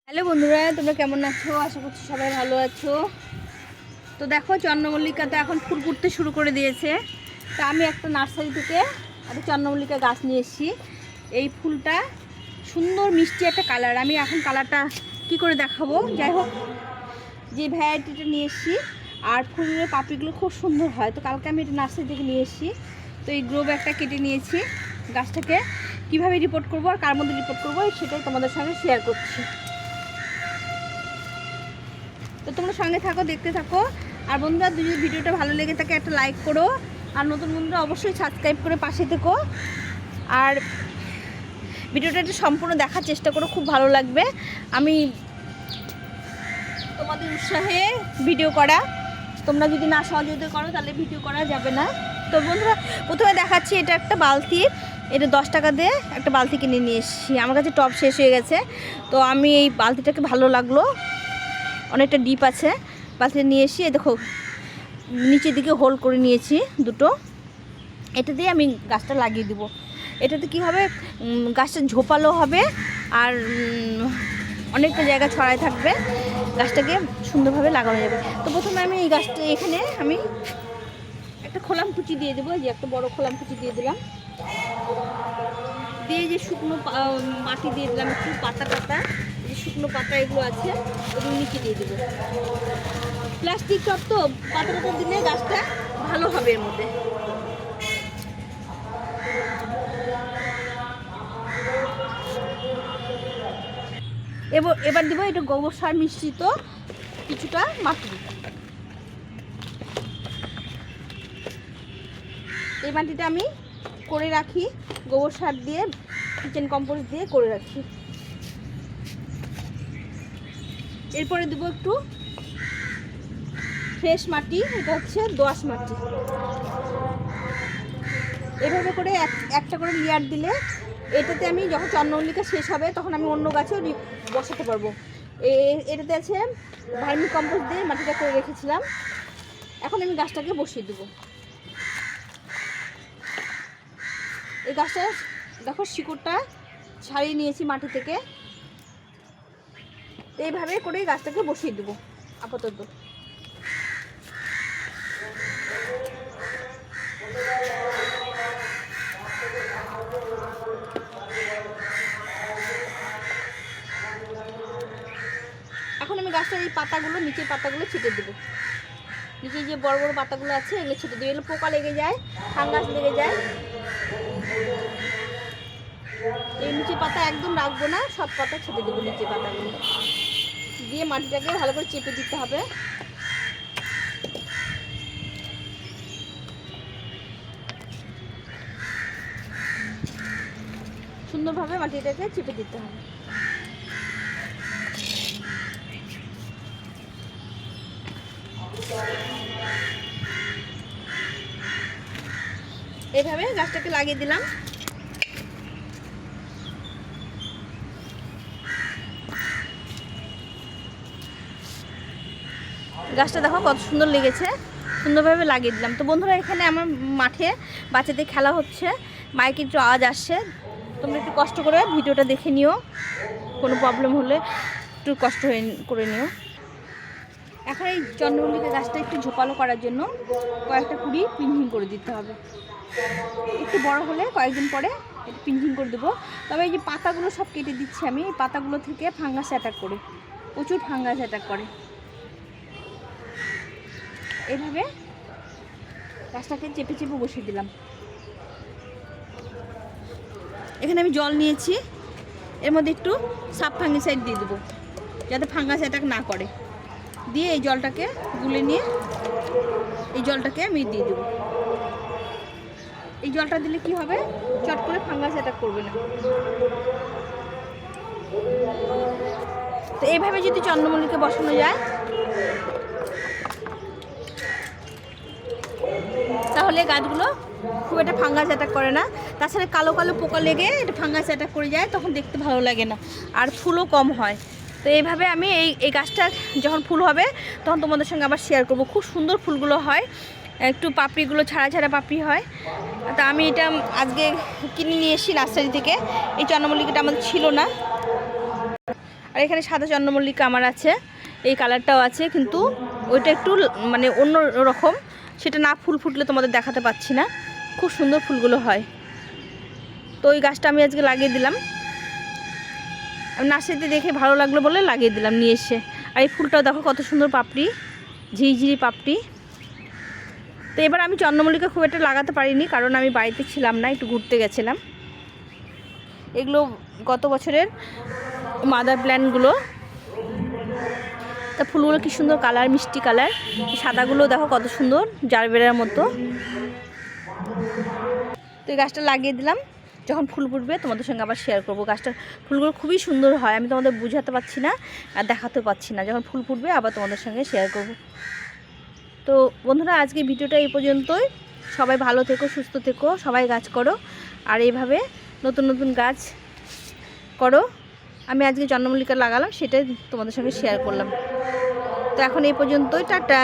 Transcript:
Hello বন্ধুরা, তোমরা কেমন আছো? আশা করছি সবাই ভালো আছো। তো দেখো, চন্দ্রমল্লিকাতে এখন ফুল ফুটতে শুরু করে দিয়েছে। তা আমি একটা নার্সারি থেকে একটা চন্দ্রমল্লিকা গাছ নিয়ে এসেছি। এই ফুলটা সুন্দর মিষ্টি একটা কালার। আমি এখন কালারটা কি করে দেখাবো, যাই হোক, যে ভ্যারাইটিটা নিয়ে এসেছি আর ফুলের পাপড়িগুলো খুব সুন্দর হয়। তো কালকে আমি এটা নার্সারি থেকে নিয়ে এসেছি। তো এই গ্রো ব্যাগটা কেটে নিয়েছি। গাছটাকে কীভাবে রিপোর্ট করবো আর কার মধ্যে রিপোর্ট করবো সেটাই তোমাদের সঙ্গে শেয়ার করছি। তো তোমরা সঙ্গে থাকো, দেখতে থাকো। আর বন্ধুরা, যদি ভিডিওটা ভালো লেগে থাকে একটা লাইক করো, আর নতুন বন্ধুরা অবশ্যই সাবস্ক্রাইব করে পাশে থেকো। আর ভিডিওটা একটু সম্পূর্ণ দেখার চেষ্টা করো, খুব ভালো লাগবে। আমি তোমাদের উৎসাহে ভিডিও করা, তোমরা যদি না সহযোগিতা করো তাহলে ভিডিও করা যাবে না। তো বন্ধুরা, প্রথমে দেখাচ্ছি, এটা একটা বালতি। এটা 10 টাকা দিয়ে একটা বালতি কিনে নিয়ে এসেছি। আমার কাছে টব শেষ হয়ে গেছে, তো আমি এই বালতিটাকে ভালো লাগলো, অনেকটা ডিপ আছে। বালতিটা নিয়ে এসে দেখো নিচের দিকে হোল করে নিয়েছি দুটো। এটা দিয়ে আমি গাছটা লাগিয়ে দেবো। এটাতে কি হবে, গাছটা ঝোপালো হবে আর অনেকটা জায়গা ছড়ায় থাকবে, গাছটাকে সুন্দরভাবে লাগানো যাবে। তো প্রথমে আমি এই গাছটা এখানে আমি একটা খোলাম কুচি দিয়ে দেবো। যে একটা বড় খোলাম কুচি দিয়ে দিলাম, দিয়ে যে শুকনো মাটি দিয়ে দিলাম, একটু পাতা যে শুকনো পাতা এগুলো আছে ওগুলো নিচে দিয়ে দেবো। প্লাস্টিক টব তো, পাতা দিলে গাছটা ভালো হবে এর মধ্যে। এবার দেবো একটু গোবর সার মিশ্রিত কিছুটা মাটি। এই মাটিটা আমি করে রাখি, গোবর সার দিয়ে, কিচেন কম্পোস্ট দিয়ে করে রাখি। এরপরে দেবো একটু ফ্রেশ মাটি, এটা হচ্ছে দোআঁশ মাটি। এভাবে করে একটা করে লেয়ার দিলে এটাতে আমি যখন চন্দ্রমল্লিকা শেষ হবে তখন আমি অন্য গাছেও বসাতে পারবো। এটাতে আছে ভার্মি কম্পোস্ট দিয়ে মাটিটা করে রেখেছিলাম। এখন আমি গাছটাকে বসিয়ে দেবো। এই গাছটা দেখো শিকড়টা ছাড়িয়ে নিয়েছি মাটি থেকে। এইভাবে করে গাছটাকে বসিয়ে দেবো আপাতত। এখন আমি গাছটার এই পাতাগুলো, নিচের পাতাগুলো ছিটে দেবো। নিচে যে বড় বড় পাতাগুলো আছে এগুলো ছিটে দেবো। এগুলো পোকা লেগে যায়, ফাঙ্গাস লেগে যায়। এই নিচের পাতা একদম রাখবো না, সব পাতা ছিটে দেবো নিচের পাতাগুলো দিয়ে। মাটিটাকে ভালো করে চেপে দিতে হবে। সুন্দরভাবে মাটিটাকে চেপে দিতে হবে। এইভাবে গাছটাকে লাগিয়ে দিলাম। গাছটা দেখো কত সুন্দর লেগেছে, সুন্দরভাবে লাগিয়ে দিলাম। তো বন্ধুরা, এখানে আমার মাঠে বাচ্চাদের খেলা হচ্ছে, মাইকে একটু আওয়াজ আসছে, তোমরা একটু কষ্ট করে ভিডিওটা দেখে নিও। কোনো প্রবলেম হলে একটু কষ্ট করে নিও। এখন এই চন্দ্রমল্লিকা গাছটা একটু ঝোপালো করার জন্য কয়েকটা কুড়ি পিঞ্চিং করে দিতে হবে। একটু বড় হলে কয়েকদিন পরে একটু পিঞ্চিং করে দেবো। তবে এই যে পাতাগুলো সব কেটে দিচ্ছি আমি, এই পাতাগুলো থেকে ফাঙ্গাস অ্যাটাক করে, প্রচুর ফাঙ্গাস অ্যাটাক করে। এইভাবে গাছটাকে চেপে চেপে বসিয়ে দিলাম। এখানে আমি জল নিয়েছি, এর মধ্যে একটু সাব ফাঙ্গিসাইড দিয়ে দেবো যাতে ফাঙ্গাস অ্যাটাক না করে। দিয়ে এই জলটাকে গুলে নিয়ে এই জলটাকে আমি দিয়ে দেবো। এই জলটা দিলে কি হবে, চট করে ফাঙ্গাস অ্যাটাক করবে না। তো এইভাবে যদি চন্দ্রমল্লিকা বসানো যায় তাহলে গাছগুলো খুব একটা ফাঙ্গাস অ্যাটাক করে না। তাছাড়া কালো কালো পোকা লেগে এটা ফাঙ্গাস অ্যাটাক করে যায়, তখন দেখতে ভালো লাগে না, আর ফুলও কম হয়। তো এইভাবে আমি এই গাছটা যখন ফুল হবে তখন তোমাদের সঙ্গে আবার শেয়ার করব। খুব সুন্দর ফুলগুলো হয়, একটু পাপড়িগুলো ছাড়া ছাড়া পাপড়ি হয়। তা আমি এটা আজকে কিনে নিয়ে এসেছি নার্সারি থেকে। এই চন্দ্রমল্লিকাটা আমাদের ছিল না। আর এখানে সাদা চন্দ্রমল্লিকা আমার আছে, এই কালারটাও আছে, কিন্তু ওইটা একটু মানে অন্য রকম, সেটা না ফুল ফুটলে তোমাদের দেখাতে পাচ্ছি না। খুব সুন্দর ফুলগুলো হয়। তো ওই গাছটা আমি আজকে লাগিয়ে দিলাম, নার্সারিতে দেখে ভালো লাগলো বলে লাগিয়ে দিলাম নিয়ে এসে। আর এই ফুলটাও দেখো কত সুন্দর পাপড়ি, ঝিরিঝিরি পাপড়ি। তো এবার আমি চন্দ্রমল্লিকা খুব একটা লাগাতে পারিনি, কারণ আমি বাড়িতে ছিলাম না, একটু ঘুরতে গেছিলাম। এগুলো গত বছরের মাদার প্ল্যান্টগুলো। তা ফুলগুলো কি সুন্দর কালার, মিষ্টি কালার। সাদাগুলো দেখো কত সুন্দর, জারবেরার মতো। তো এই গাছটা লাগিয়ে দিলাম, যখন ফুল ফুটবে তোমাদের সঙ্গে আবার শেয়ার করবো। গাছটা ফুলগুলো খুবই সুন্দর হয়, আমি তোমাদের বুঝাতে পারছি না আর দেখাতেও পাচ্ছি না। যখন ফুল ফুটবে আবার তোমাদের সঙ্গে শেয়ার করব। তো বন্ধুরা, আজকে ভিডিওটা এই পর্যন্তই। সবাই ভালো থেকো, সুস্থ থেকো, সবাই গাছ করো আর এইভাবে নতুন নতুন গাছ করো। আমি আজকে চন্দ্রমল্লিকা লাগালাম, সেটাই তোমাদের সঙ্গে শেয়ার করলাম। তো এখন এই পর্যন্তই, টাটা।